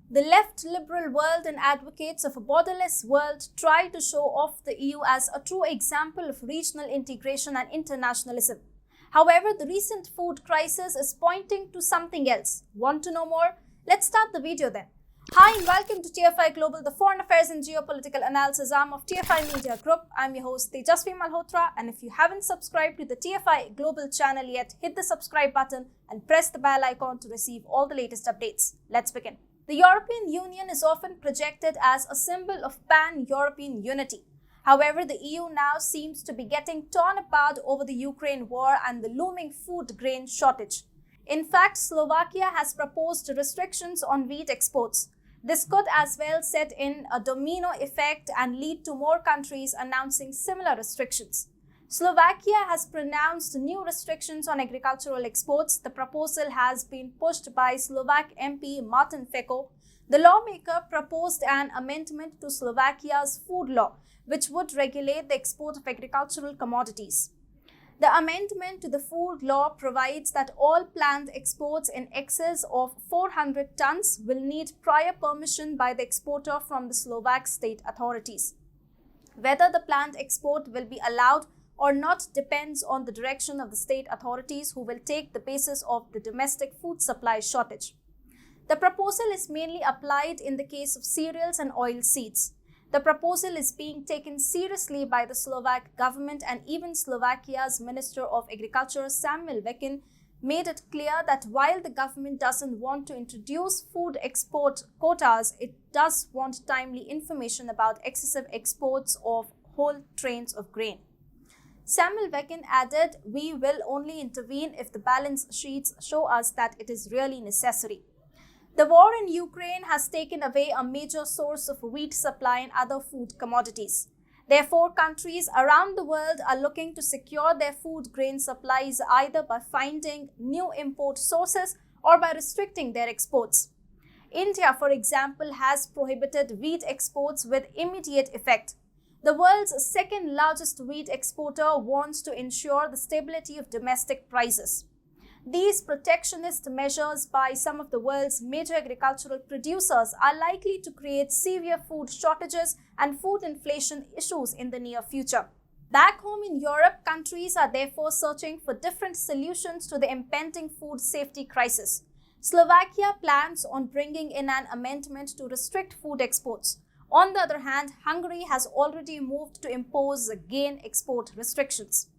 The left liberal world and advocates of a borderless world try to show off the EU as a true example of regional integration and internationalism. However, the recent food crisis is pointing to something else. Want to know more? Let's start the video then. Hi and welcome to TFI Global, the foreign affairs and geopolitical analysis arm of TFI Media Group. I'm your host Tejasvi Malhotra, and if you haven't subscribed to the TFI Global channel yet, hit the subscribe button and press the bell icon to receive all the latest updates. Let's begin. The European Union is often projected as a symbol of pan-European unity. However, the EU now seems to be getting torn apart over the Ukraine war and the looming food grain shortage. In fact, Slovakia has proposed restrictions on wheat exports. This could as well set in a domino effect and lead to more countries announcing similar restrictions. Slovakia has pronounced new restrictions on agricultural exports. The proposal has been pushed by Slovak MP Martin Feko. The lawmaker proposed an amendment to Slovakia's food law, which would regulate the export of agricultural commodities. The amendment to the food law provides that all planned exports in excess of 400 tons will need prior permission by the exporter from the Slovak state authorities. Whether the planned export will be allowed or not depends on the direction of the state authorities, who will take the basis of the domestic food supply shortage. The proposal is mainly applied in the case of cereals and oilseeds. The proposal is being taken seriously by the Slovak government, and even Slovakia's Minister of Agriculture Samuel Vekin made it clear that while the government doesn't want to introduce food export quotas, it does want timely information about excessive exports of whole trains of grain. Samuel Vekin added, "We will only intervene if the balance sheets show us that it is really necessary." The war in Ukraine has taken away a major source of wheat supply and other food commodities. Therefore, countries around the world are looking to secure their food grain supplies either by finding new import sources or by restricting their exports. India, for example, has prohibited wheat exports with immediate effect. The world's second largest wheat exporter wants to ensure the stability of domestic prices. These protectionist measures by some of the world's major agricultural producers are likely to create severe food shortages and food inflation issues in the near future. Back home in Europe, countries are therefore searching for different solutions to the impending food safety crisis. Slovakia plans on bringing in an amendment to restrict food exports. On the other hand, Hungary has already moved to impose grain export restrictions.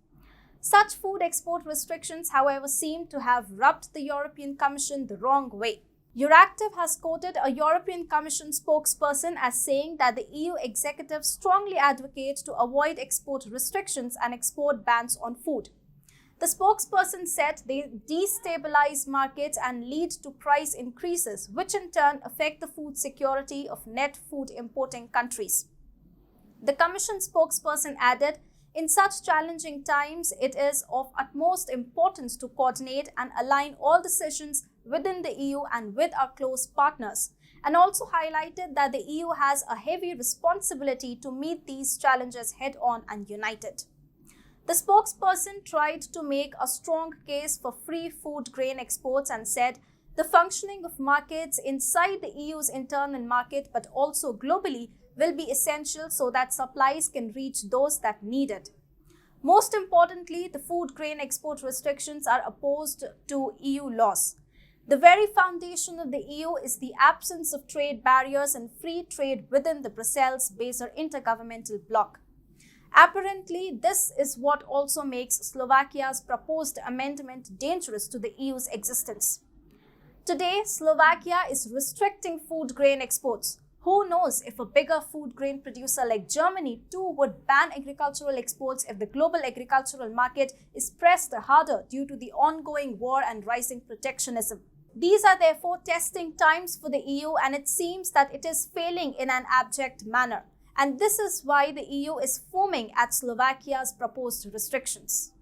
Such food export restrictions, however, seem to have rubbed the European Commission the wrong way. Euractiv has quoted a European Commission spokesperson as saying that the EU executive strongly advocates to avoid export restrictions and export bans on food. The spokesperson said they destabilize markets and lead to price increases, which in turn affect the food security of net food importing countries. The Commission spokesperson added, "In such challenging times, it is of utmost importance to coordinate and align all decisions within the EU and with our close partners," and also highlighted that the EU has a heavy responsibility to meet these challenges head-on and united. The spokesperson tried to make a strong case for free food grain exports and said, "The functioning of markets inside the EU's internal market but also globally will be essential so that supplies can reach those that need it." Most importantly, the food grain export restrictions are opposed to EU laws. The very foundation of the EU is the absence of trade barriers and free trade within the Brussels-based intergovernmental bloc. Apparently, this is what also makes Slovakia's proposed amendment dangerous to the EU's existence. Today, Slovakia is restricting food grain exports. Who knows if a bigger food grain producer like Germany too would ban agricultural exports if the global agricultural market is pressed harder due to the ongoing war and rising protectionism. These are therefore testing times for the EU, and it seems that it is failing in an abject manner. And this is why the EU is fuming at Slovakia's proposed restrictions.